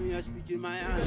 me speaking my hand.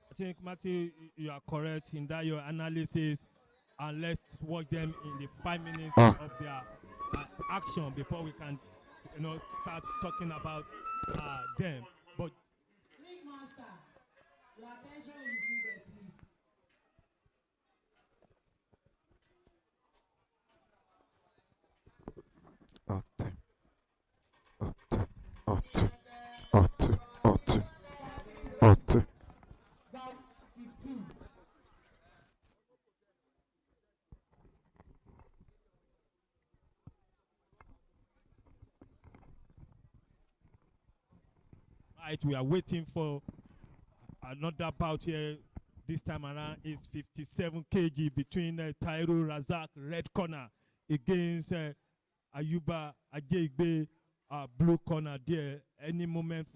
I think, Matthew, you are correct in that your analysis, and let's watch them in the 5 minutes of their action before we can, start talking about them. But Ringmaster, your attention is needed, please. Bout 15. right, we are waiting for another bout here. This time around is 57 kg between Tairu Rasaq, red corner, against Ayuba Ajeigbe, blue corner there. Any moment.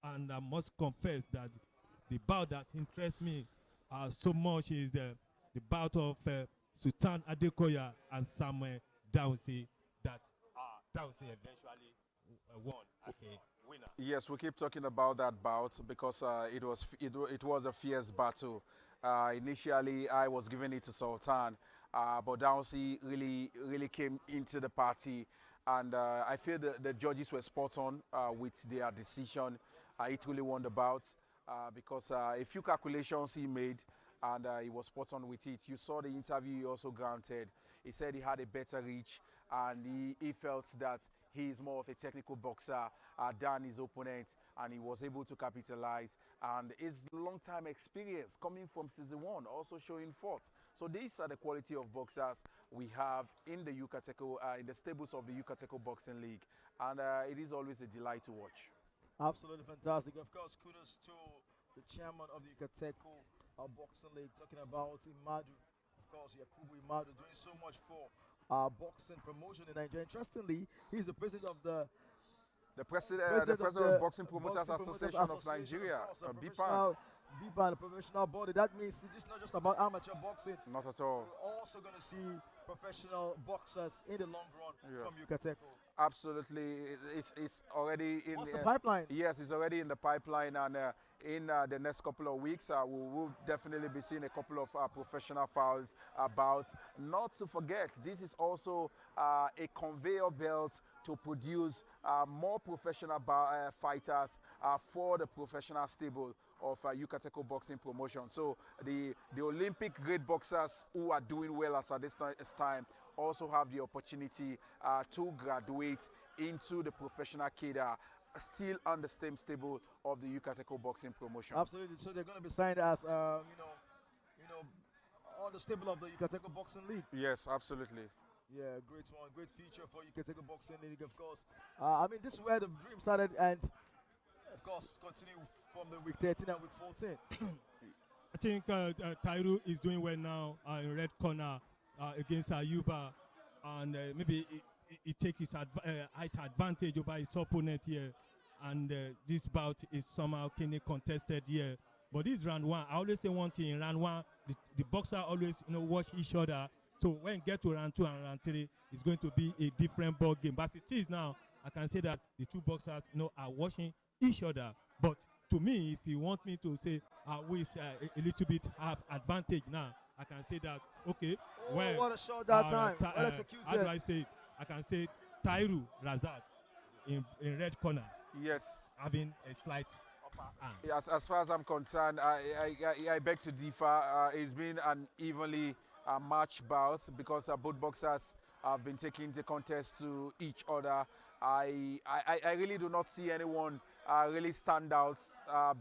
And I must confess that the bout that interests me so much is the bout of Sultan Adekoya and Samuel Downsey that Downsey eventually won as a winner. Yes, we keep talking about that bout because it was a fierce battle. Initially, I was giving it to Sultan, but Downsey really came into the party, and I feel the judges were spot on with their decision. It really won the bout because a few calculations he made, and he was spot on with it. You saw the interview he also granted. He said he had a better reach, and he felt that he is more of a technical boxer than his opponent, and he was able to capitalize. And his long-time experience coming from season one also showing forth. So these are the quality of boxers we have in the Yucateco, in the stables of the Yucateco Boxing League, and it is always a delight to watch. Absolutely fantastic. Of course, kudos to the chairman of the Yucateco Boxing League, talking about Imadu. Of course, Yakubu Imadu doing so much for boxing promotion in Nigeria. Interestingly, he's the president of the president of Boxing Promoters Association of Nigeria, BPAN. BPAN, a professional body. That means it's not just about amateur boxing. Not at all. We're also going to see professional boxers in the long run from Yucateco. Absolutely, it's already in the pipeline. Yes, it's already in the pipeline, and in the next couple of weeks, we will definitely be seeing a couple of professional fights about. Not to forget, this is also a conveyor belt to produce more professional fighters for the professional stable of Yucateco Boxing Promotion. So the Olympic grade boxers who are doing well as at this time also have the opportunity to graduate into the professional cadre, still on the same stable of the Yucateco Boxing Promotion. Absolutely. So they're going to be signed as on the stable of the Yucateco Boxing League. Yes, absolutely. Yeah, great one, great feature for Yucateco Boxing League, of course. I mean, this is where the dream started, and of course, continue from the week 13 and week 14. I think Tairu is doing well now in red corner against Ayuba, and maybe he take his height advantage over his opponent here, and this bout is somehow contested here. But this round one, I always say one thing in round one, the boxer always watch each other. So when get to round two and round three, it's going to be a different ball game. But as it is now, I can say that the two boxers are watching each other. But to me, if you want me to say who is a little bit have advantage now, I can say that okay. Oh, what a shot that time! Well executed. How do I say it? I can say Tairu Rasaq in red corner. Yes. Having a slight upper hand. Yes, as far as I'm concerned, I beg to differ. It's been an evenly match bout because both boxers have been taking the contest to each other. I really do not see anyone really stand out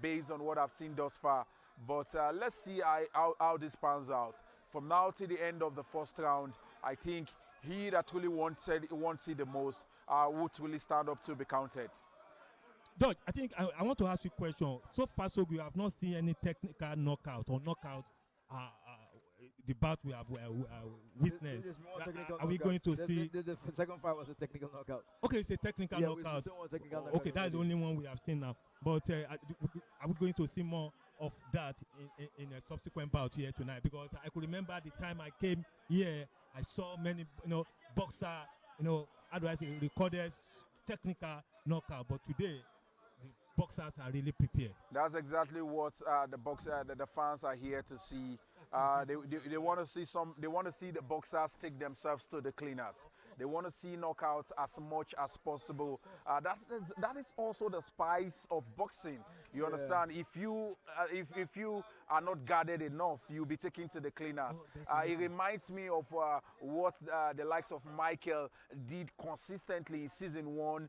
based on what I've seen thus far. But let's see how this pans out. From now to the end of the first round, I think he that truly wants it the most would really stand up to be counted. George, I think I want to ask you a question. So far, so good, you have not seen any technical knockout or knockout. The bout we have witnessed. Are we going to see? The second fight was a technical knockout. Okay, it's a technical knockout. Okay, that's the only one we have seen now. But are we going to see more of that in a subsequent bout here tonight? Because I could remember the time I came here, I saw many boxer, how do I say, recorded technical knockout. But today, the boxers are really prepared. That's exactly what the fans are here to see. They want to see They want to see the boxers take themselves to the cleaners. They want to see knockouts as much as possible. That is also the spice of boxing. You understand? If you are not guarded enough, you'll be taken to the cleaners. It reminds me of what the likes of Michael did consistently in season one.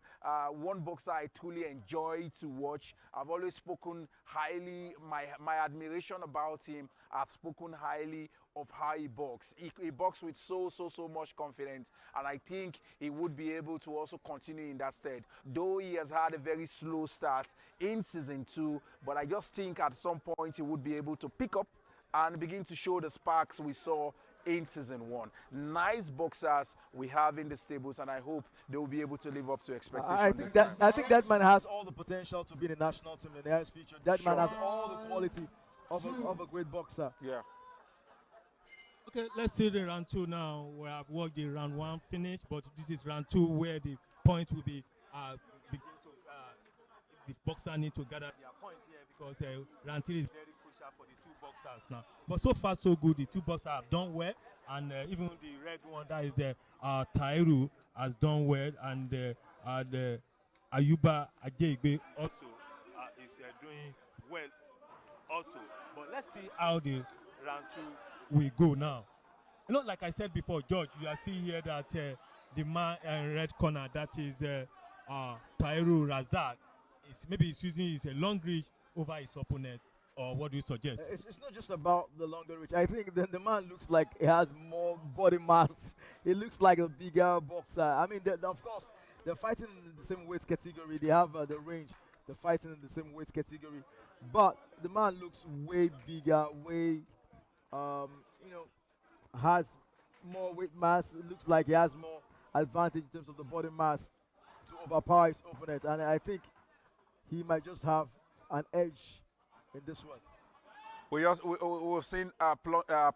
One boxer I truly enjoy to watch. I've always spoken highly, my admiration about him. I've spoken highly of how he boxes. He boxes with so much confidence, and I think he would be able to also continue in that stead. Though he has had a very slow start in season 2, but I just think at some point he would be able to pick up and begin to show the sparks we saw in season 1. Nice boxers we have in the stables, and I hope they will be able to live up to expectations. I think that man has all the potential to be in the national team in the next future. That man has all the quality of a great boxer. Yeah. Okay, let's see the round 2 now. We have worked the round 1 finish, but this is round 2 where the points will be the boxer need to gather their points here because round 3 is very crucial for the two boxers now. But so far so good. The two boxers have done well, and even the red one, that is the Tairu, has done well, and the Ayuba Ajeigbe also is doing well also. But let's see how the round 2 we go now. Like I said before, George, you are still here that the man in red corner, that is Tairu Rasaq, maybe he's using his long reach over his opponent, or what do you suggest? It's not just about the longer reach. I think the man looks like he has more body mass. He looks like a bigger boxer. I mean, of course, they're fighting in the same weight category. They have the range. They're fighting in the same weight category. But the man looks way bigger, way has more weight mass. It looks like he has more advantage in terms of the body mass to overpower his opponent, and I think he might just have an edge in this one. We've seen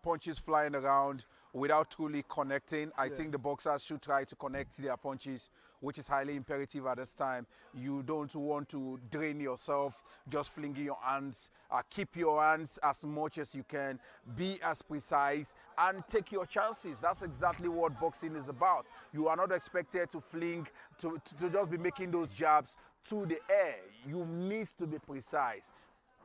punches flying around without truly connecting. I think the boxers should try to connect their punches, which is highly imperative at this time. You don't want to drain yourself just flinging your hands. Keep your hands as much as you can. Be as precise and take your chances. That's exactly what boxing is about. You are not expected to fling, to just be making those jabs to the air. You need to be precise.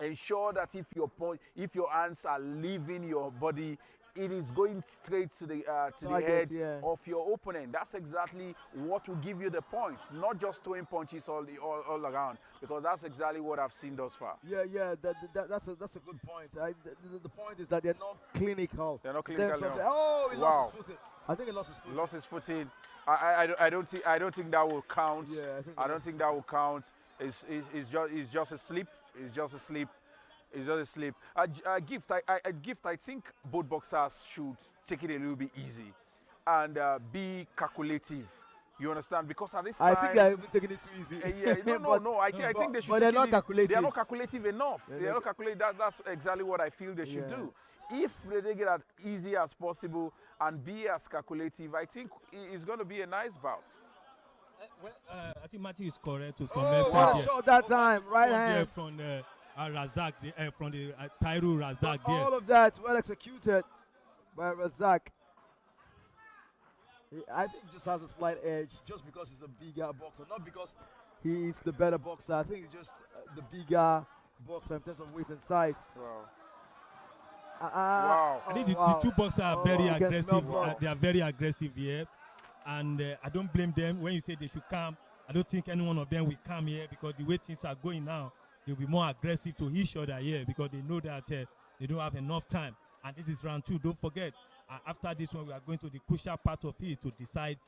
Ensure that if your hands are leaving your body, it is going straight to the head of your opponent. That's exactly what will give you the points, not just throwing punches all around, because that's exactly what I've seen thus far. Yeah, that's a good point. The point is that they're not clinical. They're not clinical. He lost his footing. I think he lost his footing. Lost his footing. I don't think that will count. Yeah, I don't think that will count. It's just a slip. It's just a slip. It's just a slip. Gift, I think both boxers should take it a little bit easy and be calculative You understand? Because at this I time, think they're even taking it too easy. yeah, no, no, But- no. I think they should. but they're take not it- calculative. They are not calculative enough. They're They are not- not calculative. That's exactly what I feel they should Yeah. do. If they take it as easy as possible and be as calculative, I think it's going to be a nice bout. I think Matthew is correct to some Oh, extent. what a there. shot that time. Right From there, hand. from the Razak, from the Tairu Rasaq there. All of that well executed by Rasaq. I think he just has a slight edge just because he's a bigger boxer, not because he's the better boxer. I think it's just the bigger boxer in terms of weight and size. Wow. Wow. I think the two boxers are very you can smell aggressive. blood. They are very aggressive here, and I don't blame them when you say they should come. I don't think any one of them will come here because the way things are going now, they'll be more aggressive to each other here because they know that they don't have enough time. And this is round 2. Don't forget, after this one, we are going to the crucial part of it to decide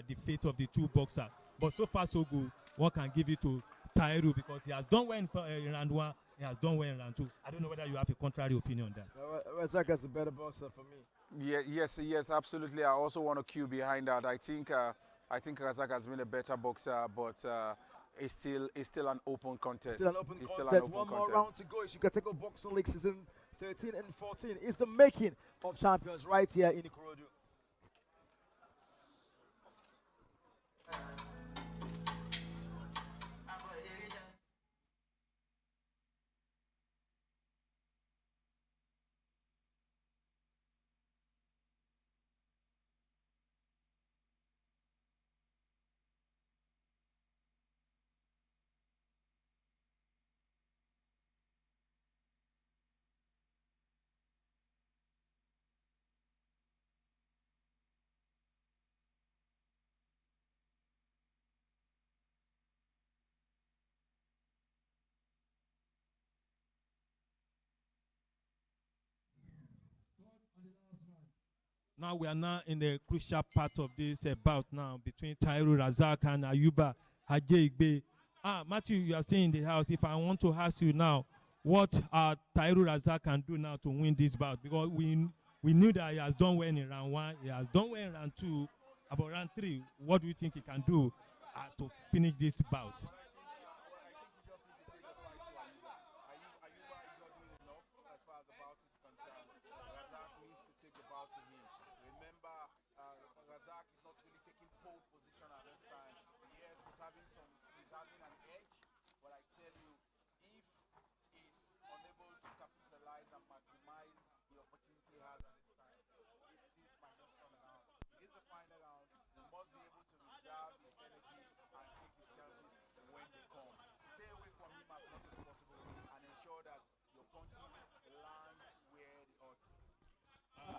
the fate of the two boxers. But so far, so good. One can give it to Tairu because he has done well in round 1. He has done well in round 2. I don't know whether you have a contrary opinion on that. Rasaq is a better boxer for me. Yeah, yes, absolutely. I also want to cue behind that. I think Razak has been a better boxer, but it's still an open contest. Still an open It's still an contest. open One more contest. round to go. Shikateko Boxing League season 13 and 14 is the making of champions right here in Ikorodu. Now we are now in the crucial part of this bout now between Tairu Rasaq and Ayuba Ajeigbe. Matthew, you are staying in the house. If I want to ask you now, what Tairu Rasaq can do now to win this bout? Because we knew that he has done well in round 1, he has done well in round 2. About round 3, what do you think he can do to finish this bout?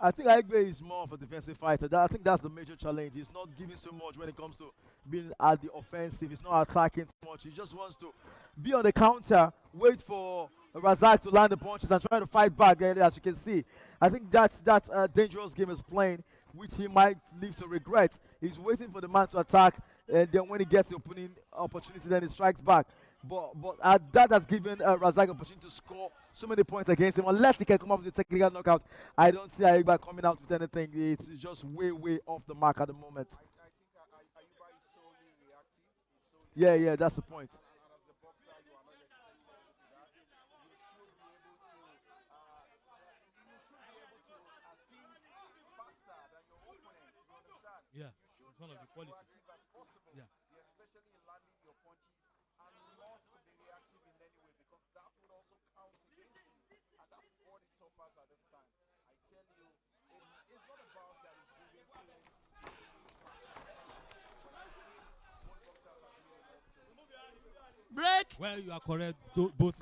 I think Ajeigbe is more of a defensive fighter. I think that's the major challenge. He's not giving so much when it comes to being at the offensive. He's not attacking so much. He just wants to be on the counter, wait for Rasaq to land the punches and try to fight back. As you can see, I think that's a dangerous game he's playing, which he might live to regret. He's waiting for the man to attack, and then when he gets the opening opportunity, then he strikes back. But that has given Rasaq opportunity to score so many points against him. Unless he can come up with a technical knockout, I don't see Ayuba coming out with anything. It's just way off the mark at the moment. Yeah, that's the point. Yeah, it's one of the qualities. Yeah. Break. Well, you are correct. Both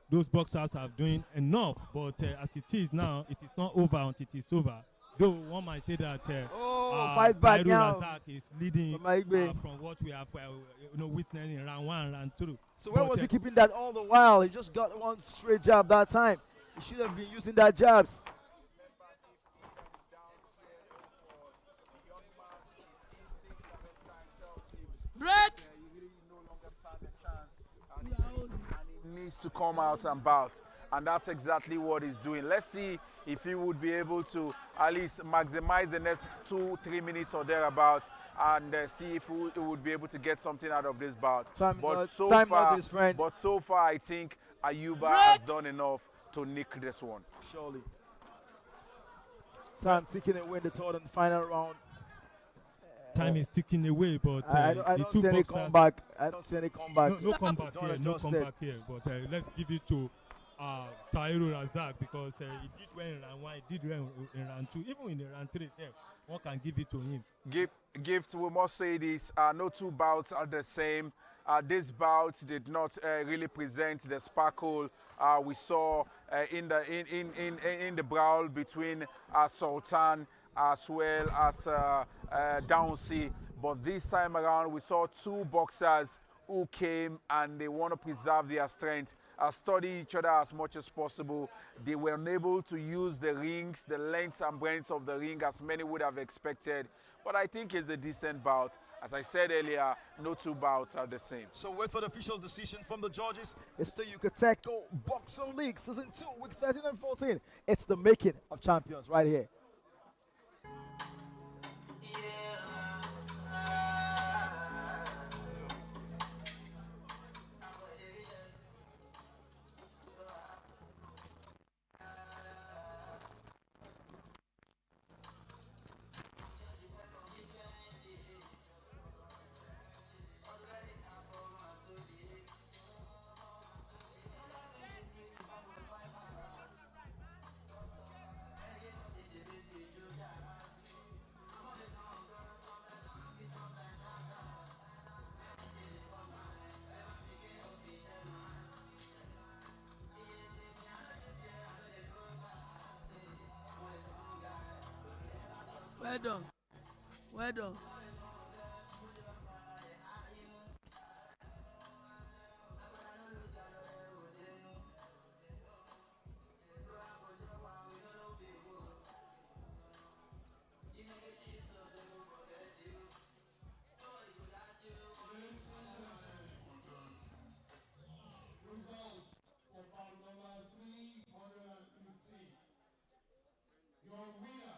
those boxers are doing enough, but as it is now, it is not over until it is over. Though one might say that fight back Tairu now Rasaq is leading from Ajeigbe. from what we have witnessed in round 1 and round 2. So where But, was he keeping that all the while? He just got one straight jab that time. He should have been using that jabs. Break. He needs to come out and bout, and that's exactly what he's doing. Let's see if he would be able to at least maximize the next 2-3 minutes or thereabouts and see if we would be able to get something out of this bout. Time But not- so time far, notice, friend. but so far, I think Ayuba has done enough to nick this one. Surely. Time ticking away in the third and final round. Time is ticking away, but I the don't two see any boxers. comeback. I don't see any comeback. No comeback Don't here, no adjust it. comeback here. But let's give it to Tairu Rasaq because he did well in round 1, he did well in round 2, even in the round 3. One can give it to him. Gift, we must say this, no two bouts are the same. This bout did not really present the sparkle we saw in the brawl between Sultan as well as Downsy. But this time around, we saw two boxers who came and they want to preserve their strength, study each other as much as possible. They were unable to use the rings, the lengths and breadths of the ring as many would have expected. But I think it's a decent bout. As I said earlier, no two bouts are the same. So wait for the official decision from the judges. It's the Yucateco Boxing League Season 2, Week 13 and 14. It's the making of champions right here. Well done. Well done. Result for bout number 315. Your winner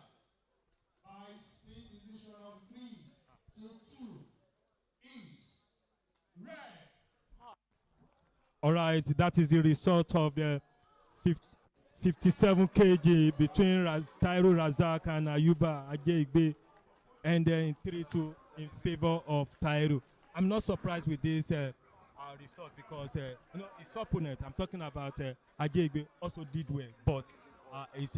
by split decision of 3-2 is Red. All right, that is the result of the 57 kg between Tairu Rasaq and Ayuba Ajeigbe, and then 3-2 in favor of Tairu. I'm not surprised with this result because his opponent, I'm talking about Ajeigbe, also did well, but his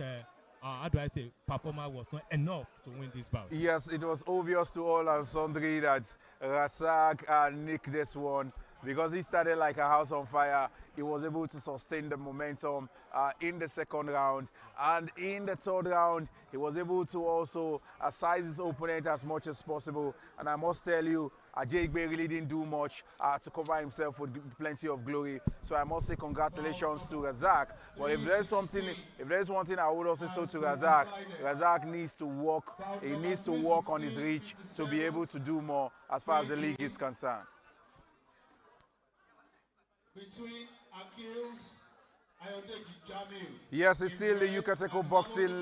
how do I say, performance was not enough to win this bout. Yes, it was obvious to all and sundry that Rasaq nicked this one because he started like a house on fire. He was able to sustain the momentum in the second round, and in the third round, he was able to also size his opponent as much as possible. And I must tell you, Ajeigbe really didn't do much to cover himself with plenty of glory. So I must say congratulations to Rasaq. But if there's one thing I would also say to Rasaq needs to work. He needs to work on his reach to be able to do more as far as the league is concerned. Between Achilles and Jamil. Yes, it's still the Yucateco Boxing